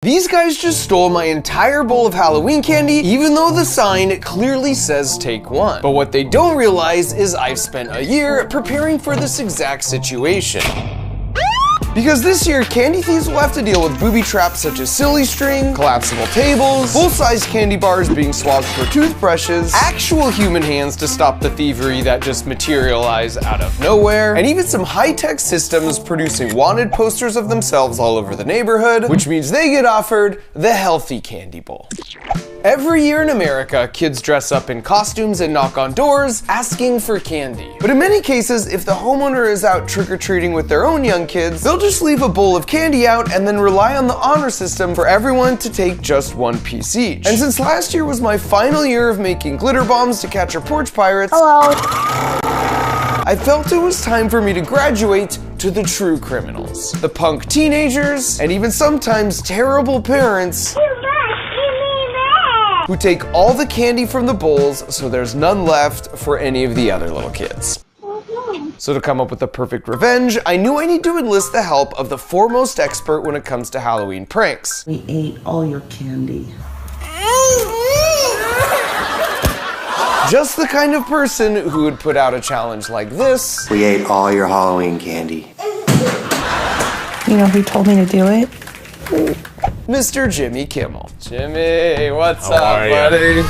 These guys just stole my entire bowl of Halloween candy, even though the sign clearly says take one. But what they don't realize is I've spent a year preparing for this exact situation. Because this year, candy thieves will have to deal with booby traps such as silly string, collapsible tables, full-size candy bars being swapped for toothbrushes, actual human hands to stop the thievery that just materialize out of nowhere, and even some high-tech systems producing wanted posters of themselves all over the neighborhood, which means they get offered the healthy candy bowl. Every year in America, kids dress up in costumes and knock on doors asking for candy. But in many cases, if the homeowner is out trick-or-treating with their own young kids, they'll just leave a bowl of candy out and then rely on the honor system for everyone to take just one piece each. And since last year was my final year of making glitter bombs to catch our porch pirates, I felt it was time for me to graduate to the true criminals. The punk teenagers, and even sometimes terrible parents who take all the candy from the bowls so there's none left for any of the other little kids. So to come up with the perfect revenge, I knew I need to enlist the help of the foremost expert when it comes to Halloween pranks. We ate all your candy. Just the kind of person who would put out a challenge like this. We ate all your Halloween candy. You know who told me to do it? Mr. Jimmy Kimmel. Jimmy, what's up, buddy?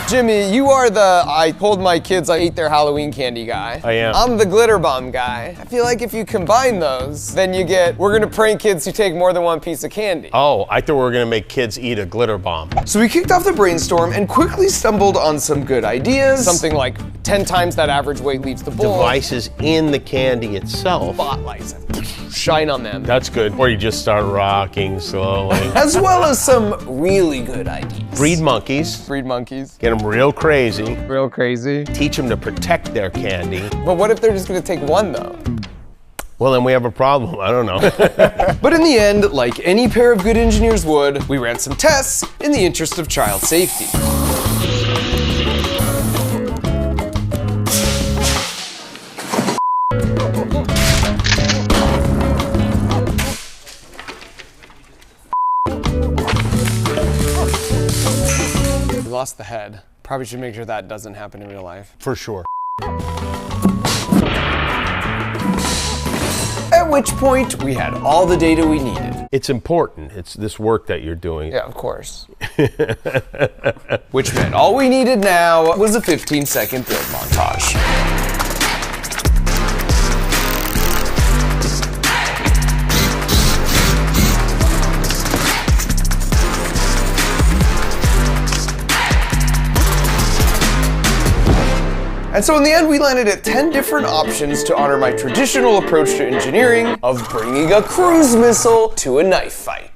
Jimmy, you are the I told my kids I ate their Halloween candy guy. I am. I'm the glitter bomb guy. I feel like if you combine those, then you get, we're gonna prank kids who take more than one piece of candy. Oh, I thought we were gonna make kids eat a glitter bomb. So we kicked off the brainstorm and quickly stumbled on some good ideas. Something like 10 times that average weight leaves the bowl. Devices in the candy itself. Spotlights. Shine on them. That's good. Or you just start rocking slowly. As well as some really good ideas. Breed monkeys. Breed monkeys. Get them real crazy. Real crazy. Teach them to protect their candy. But what if they're just gonna take one though? Well, then we have a problem. I don't know. But in the end, like any pair of good engineers would, we ran some tests in the interest of child safety. Lost the head. Probably should make sure that doesn't happen in real life. For sure. At which point, we had all the data we needed. It's important. It's this work that you're doing. Yeah, of course. Which meant all we needed now was a 15-second build montage. And so in the end, we landed at 10 different options to honor my traditional approach to engineering of bringing a cruise missile to a knife fight.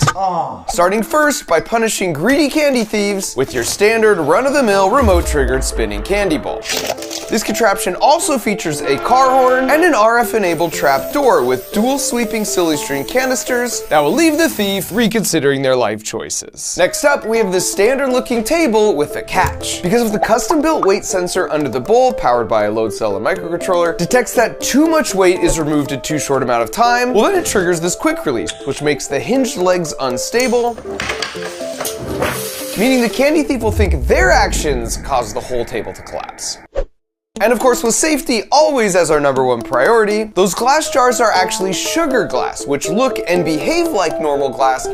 Starting first by punishing greedy candy thieves with your standard run-of-the-mill remote-triggered spinning candy bowl. This contraption also features a car horn and an RF-enabled trap door with dual sweeping silly string canisters that will leave the thief reconsidering their life choices. Next up, we have the standard-looking table with a catch. Because of the custom-built weight sensor under the bowl, powered by a load cell and microcontroller, detects that too much weight is removed in too short amount of time, well then it triggers this quick release, which makes the hinged legs unstable, meaning the candy thief will think their actions caused the whole table to collapse. And of course, with safety always as our #1 priority, those glass jars are actually sugar glass, which look and behave like normal glass,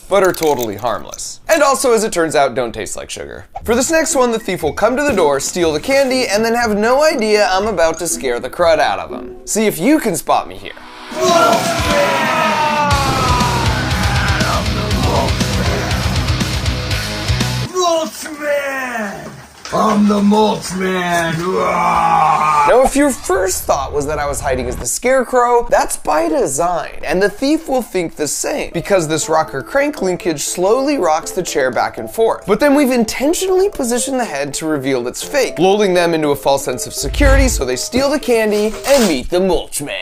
but are totally harmless. And also, as it turns out, don't taste like sugar. For this next one, the thief will come to the door, steal the candy, and then have no idea I'm about to scare the crud out of him. See if you can spot me here. I'm the Mulch Man! Now, if your first thought was that I was hiding as the Scarecrow, that's by design, and the thief will think the same, because this rocker crank linkage slowly rocks the chair back and forth. But then we've intentionally positioned the head to reveal it's fake, lulling them into a false sense of security so they steal the candy and meet the Mulch Man.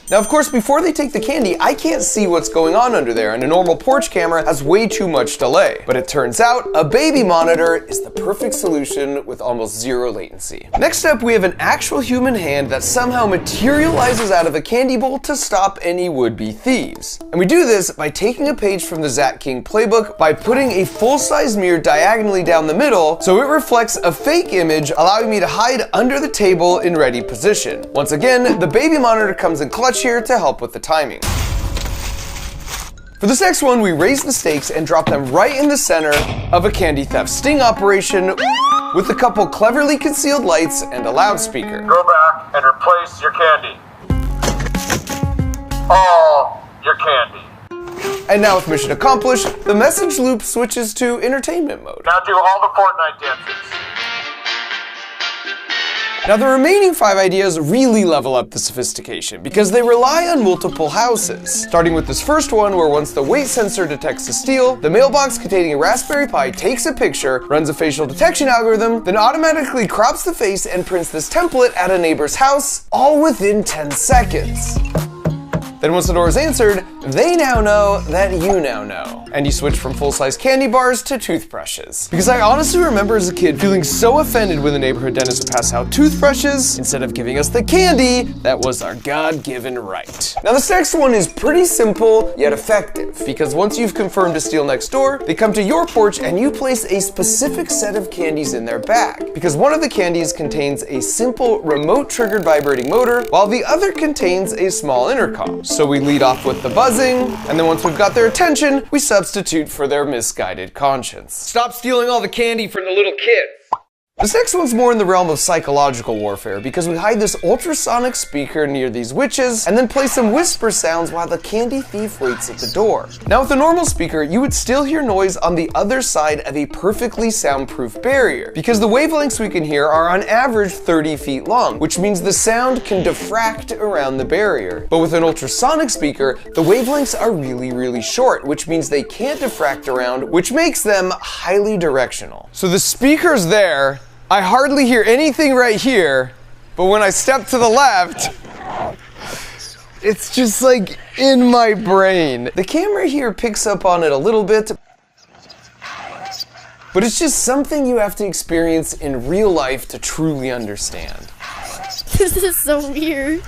Now, of course, before they take the candy, I can't see what's going on under there, and a normal porch camera has way too much delay. But it turns out a baby monitor is the perfect solution with almost zero latency. Next up, we have an actual human hand that somehow materializes out of a candy bowl to stop any would-be thieves. And we do this by taking a page from the Zach King playbook by putting a full-size mirror diagonally down the middle so it reflects a fake image, allowing me to hide under the table in ready position. Once again, the baby monitor comes in clutch here to help with the timing. For this next one, we raise the stakes and drop them right in the center of a candy theft sting operation with a couple cleverly concealed lights and a loudspeaker. Go back and replace your candy. All your candy. And now with mission accomplished, the message loop switches to entertainment mode. Now do all the Fortnite dances. Now the remaining 5 ideas really level up the sophistication because they rely on multiple houses. Starting with this first one where once the weight sensor detects a steal, the mailbox containing a Raspberry Pi takes a picture, runs a facial detection algorithm, then automatically crops the face and prints this template at a neighbor's house, all within 10 seconds. Then once the door is answered, they now know that you now know. And you switch from full-size candy bars to toothbrushes. Because I honestly remember as a kid feeling so offended when the neighborhood dentist would pass out toothbrushes instead of giving us the candy that was our God-given right. Now this next one is pretty simple yet effective, because once you've confirmed a steal next door, they come to your porch and you place a specific set of candies in their bag. Because one of the candies contains a simple remote-triggered vibrating motor, while the other contains a small intercom. So we lead off with the buzzing, and then once we've got their attention, we substitute for their misguided conscience. Stop stealing all the candy from the little kids. This next one's more in the realm of psychological warfare because we hide this ultrasonic speaker near these witches and then play some whisper sounds while the candy thief waits at the door. Now with a normal speaker, you would still hear noise on the other side of a perfectly soundproof barrier because the wavelengths we can hear are on average 30 feet long, which means the sound can diffract around the barrier. But with an ultrasonic speaker, the wavelengths are really short, which means they can't diffract around, which makes them highly directional. So the speaker's there, I hardly hear anything right here, but when I step to the left, it's just like in my brain. The camera here picks up on it a little bit, but it's just something you have to experience in real life to truly understand. This is so weird.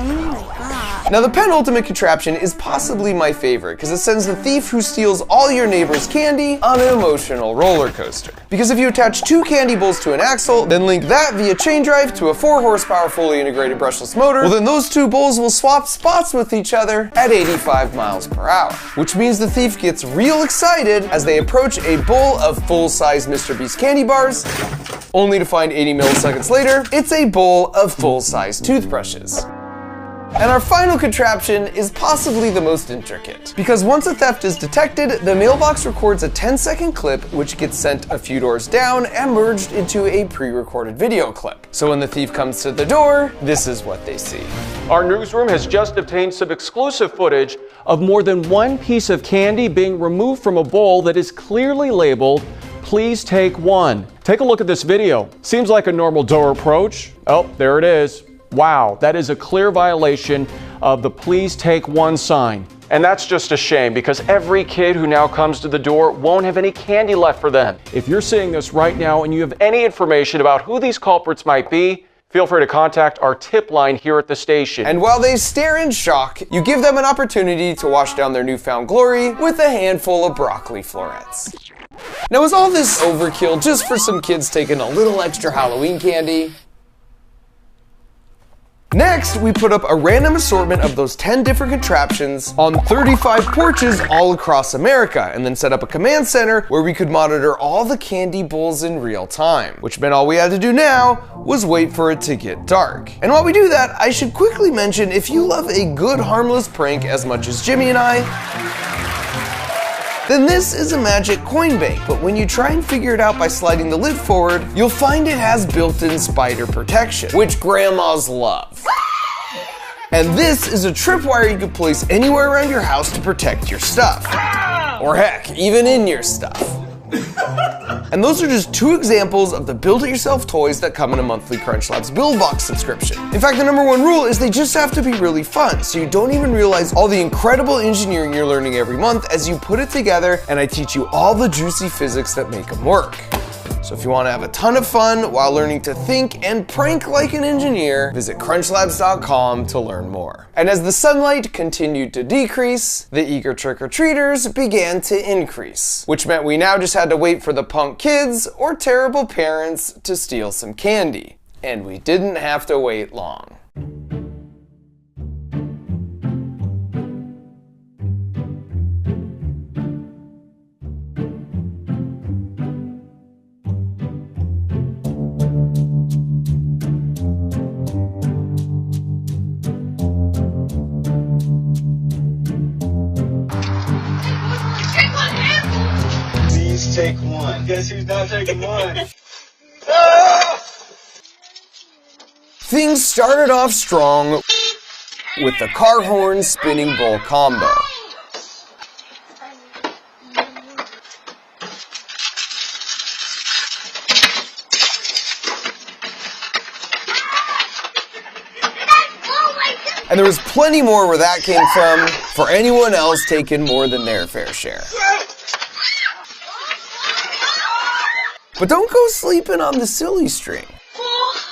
Oh my god. Now the penultimate contraption is possibly my favorite because it sends the thief who steals all your neighbor's candy on an emotional roller coaster. Because if you attach 2 candy bowls to an axle, then link that via chain drive to a 4 horsepower fully integrated brushless motor, well then those 2 bowls will swap spots with each other at 85 miles per hour. Which means the thief gets real excited as they approach a bowl of full-size Mr. Beast candy bars, only to find 80 milliseconds later, it's a bowl of full-size toothbrushes. And our final contraption is possibly the most intricate. Because once a theft is detected, the mailbox records a 10-second clip which gets sent a few doors down and merged into a pre-recorded video clip. So when the thief comes to the door, this is what they see. Our newsroom has just obtained some exclusive footage of more than 1 piece of candy being removed from a bowl that is clearly labeled, "Please take 1." Take a look at this video. Seems like a normal door approach. Oh, there it is. Wow, that is a clear violation of the "Please Take 1" sign. And that's just a shame because every kid who now comes to the door won't have any candy left for them. If you're seeing this right now and you have any information about who these culprits might be, feel free to contact our tip line here at the station. And while they stare in shock, you give them an opportunity to wash down their newfound glory with a handful of broccoli florets. Now is all this overkill just for some kids taking a little extra Halloween candy? Next, we put up a random assortment of those 10 different contraptions on 35 porches all across America, and then set up a command center where we could monitor all the candy bowls in real time, which meant all we had to do now was wait for it to get dark. And while we do that, I should quickly mention if you love a good harmless prank as much as Jimmy and I, then this is a magic coin bank, but when you try and figure it out by sliding the lid forward, you'll find it has built-in spider protection, which grandmas love. And this is a tripwire you can place anywhere around your house to protect your stuff. Or heck, even in your stuff. And those are just 2 examples of the build-it-yourself toys that come in a monthly Crunch Labs Build Box subscription. In fact, the #1 rule is they just have to be really fun, so you don't even realize all the incredible engineering you're learning every month as you put it together, and I teach you all the juicy physics that make them work. So if you want to have a ton of fun while learning to think and prank like an engineer, visit crunchlabs.com to learn more. And as the sunlight continued to decrease, the eager trick-or-treaters began to increase, which meant we now just had to wait for the punk kids or terrible parents to steal some candy. And we didn't have to wait long. Take one. Guess who's not taking one? Things started off strong with the car horn spinning bowl combo. And there was plenty more where that came from for anyone else taking more than their fair share. But don't go sleeping on the silly string. Oh,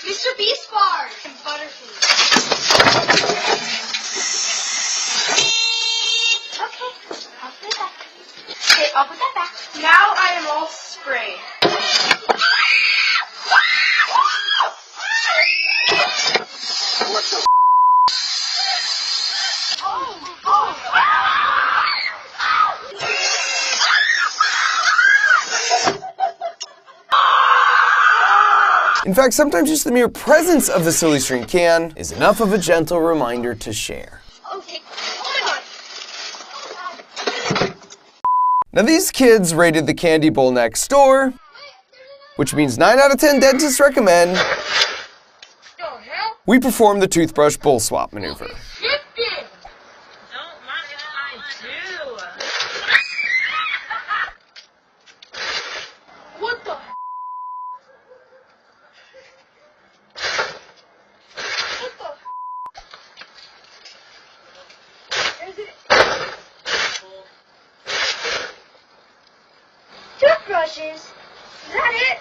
Mr. Beast bar and Butterfree. Okay, I'll put it back. Okay, I'll put that back. Now I am all sprayed. What the In fact, sometimes just the mere presence of the silly string can is enough of a gentle reminder to share. Okay. Oh my God. Now these kids rated the candy bowl next door, which means 9 out of 10 dentists recommend we perform the toothbrush bowl swap maneuver. What the? Toothbrushes? Is that it?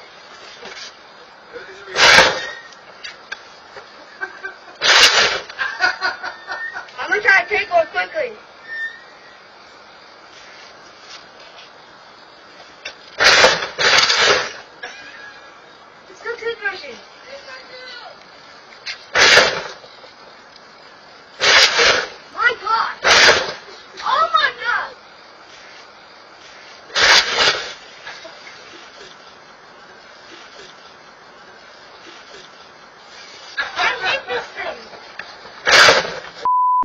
I'm gonna try to take one quickly. It's still toothbrushes. My God! Oh my God!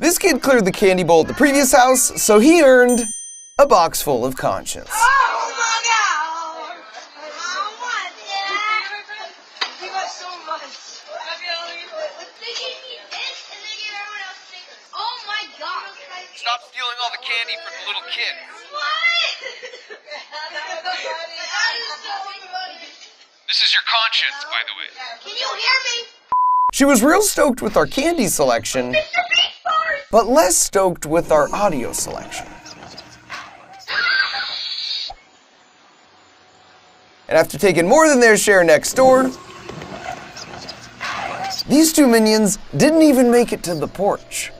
This kid cleared the candy bowl at the previous house, so he earned a box full of conscience. Oh my God! I want that! You got so much. They gave me this and they gave everyone else stickers. Oh my God! Stop stealing all the candy from the little kid. What? That is so funny. This is your conscience, by the way. Can you hear me? She was real stoked with our candy selection, but less stoked with our audio selection. And after taking more than their share next door, these 2 minions didn't even make it to the porch.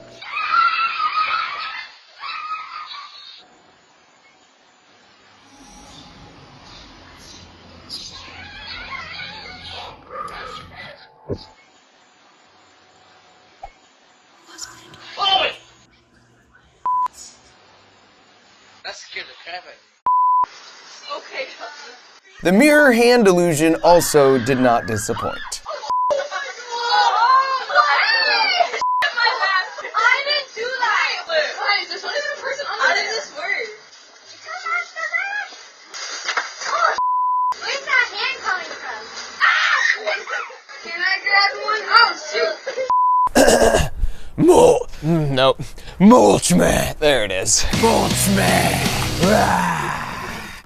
Okay. The mirror hand illusion also did not disappoint. I didn't do that. Why is this one even a person on? How did this work? Where's that hand coming from? Can I grab one? Oh shoot! Mulchman. There it is. Mulchman.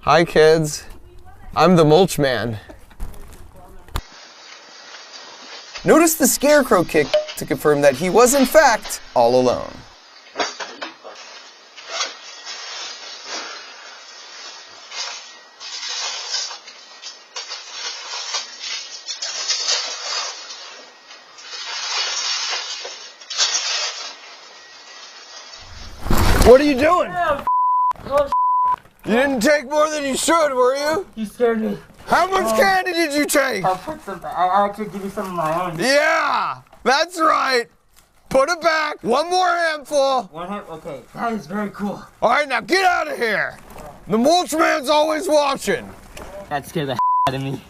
Hi kids. I'm the mulch man. Notice the scarecrow kick to confirm that he was in fact all alone. What are you doing? You didn't take more than you should, were you? You scared me. How much candy did you take? I'll put some back. I'll actually give you some of my own. Yeah, that's right. Put it back. One more handful. One hand? Okay. That is very cool. All right, now get out of here. The mulch man's always watching. That scared the out of me.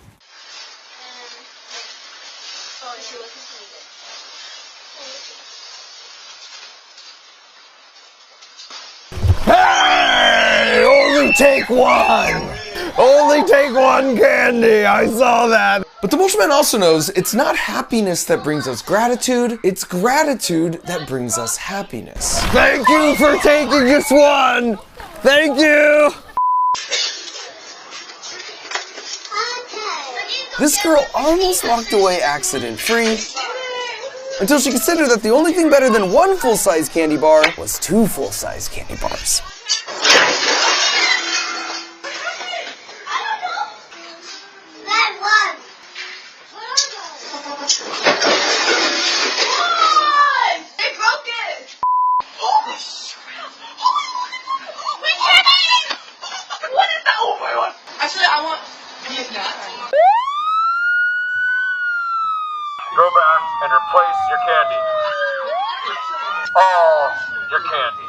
Hey, only take one. Only take one candy. I saw that. But the mulch man also knows it's not happiness that brings us gratitude. It's gratitude that brings us happiness. Thank you for taking just one. Thank you. This girl almost walked away accident-free until she considered that the only thing better than one full-size candy bar was two full-size candy bars. Go back and replace your candy. All your candy.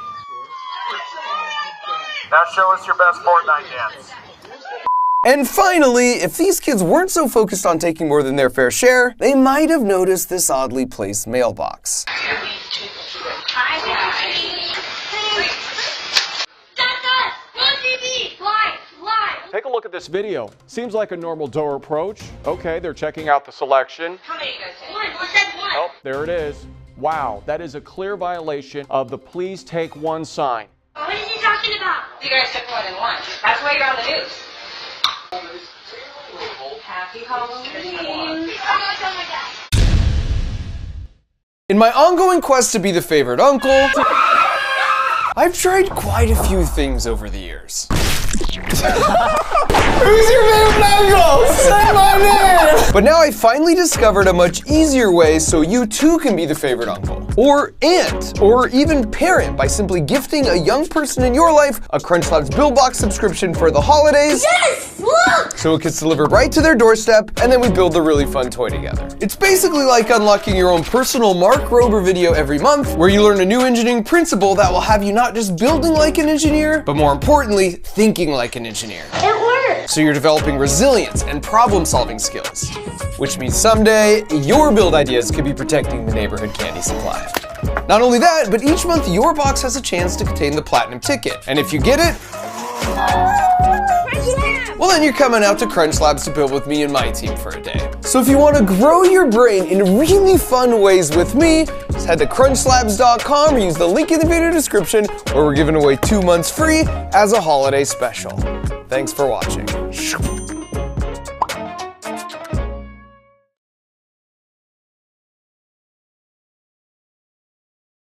Now show us your best Fortnite dance. And finally, if these kids weren't so focused on taking more than their fair share, they might have noticed this oddly placed mailbox. Take a look at this video. Seems like a normal door approach. Okay, they're checking out the selection. How many guys take? One. What's that one? Oh, there it is. Wow, that is a clear violation of the please take one sign. What is he talking about? You guys took more than one. That's why you're on the news. Happy Halloween. In my ongoing quest to be the favorite uncle, I've tried quite a few things over the years. Who's your favorite uncle? Say my name! But now I finally discovered a much easier way so you too can be the favorite uncle, or aunt, or even parent by simply gifting a young person in your life a Crunch Labs Build Box subscription for the holidays. Yes! Look! So it gets delivered right to their doorstep, and then we build a really fun toy together. It's basically like unlocking your own personal Mark Rober video every month, where you learn a new engineering principle that will have you not just building like an engineer, but more importantly, thinking like an engineer. It works! So you're developing resilience and problem-solving skills, which means someday your build ideas could be protecting the neighborhood candy supply. Not only that, but each month your box has a chance to contain the platinum ticket, and if you get it, well then you're coming out to Crunch Labs to build with me and my team for a day. So if you want to grow your brain in really fun ways with me, just head to crunchlabs.com or use the link in the video description, where we're giving away 2 months free as a holiday special. Thanks for watching.